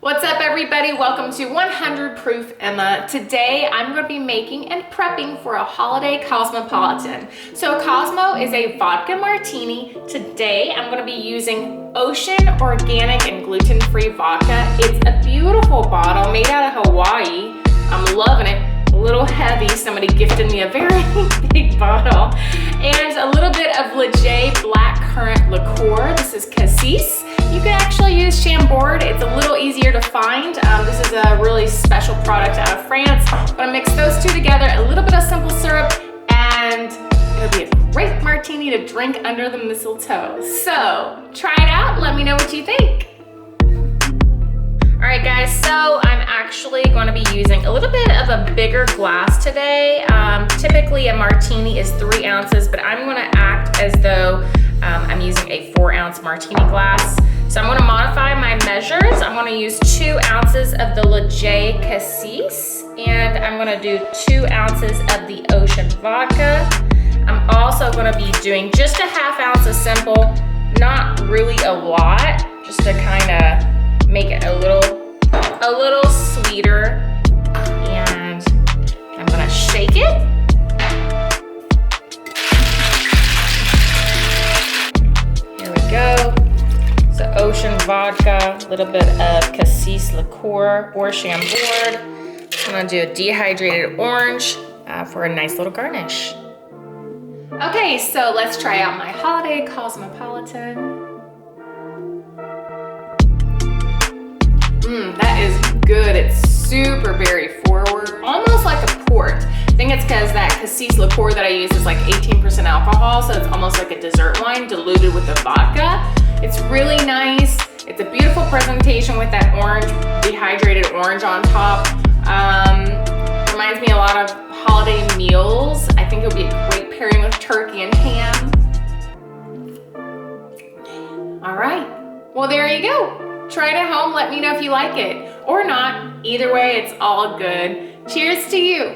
What's up everybody? Welcome to 100 Proof Emma. Today I'm going to be making and prepping for a Holiday Cosmopolitan. So Cosmo is a vodka martini. Today I'm going to be using Ocean organic and gluten-free vodka. It's a beautiful bottle made out of Hawaii. I'm loving it. A little heavy. Somebody gifted me a very big bottle. And a little bit of Lejay blackcurrant liqueur. This is Cassis. You can actually use Chambord. It's a little easier to find. This is a really special product out of France. I'm gonna mix those two together, a little bit of simple syrup, and it'll be a great martini to drink under the mistletoe. So try it out, let me know what you think. All right guys, so I'm actually going to be using a little bit of a bigger glass today. Typically a martini is 3 ounces, but I'm gonna act as though I'm using a 4-ounce martini glass. So I'm gonna modify my measures. I'm gonna use 2 ounces of the Lejay Cassis, and I'm gonna do 2 ounces of the Ocean Vodka. I'm also gonna be doing just a 1/2 ounce of simple, not really a lot, just to kind of make it a little sweeter. And I'm gonna shake it. Here we go. So Ocean Vodka, a little bit of Cassis Liqueur or Chambord. I'm gonna do a dehydrated orange for a nice little garnish. Okay, so let's try out my Holiday Cosmopolitan. That is good. It's super berry forward, almost like a port. I think it's because that Cassis liqueur that I use is like 18% alcohol, so it's almost like a dessert wine diluted with the vodka. It's really nice. It's a beautiful presentation with that orange, dehydrated orange on top. Reminds me a lot of holiday meals. I think it would be a great pairing with turkey and ham. All right, well there you go. Try it at home, let me know if you like it or not. Either way, it's all good. Cheers to you.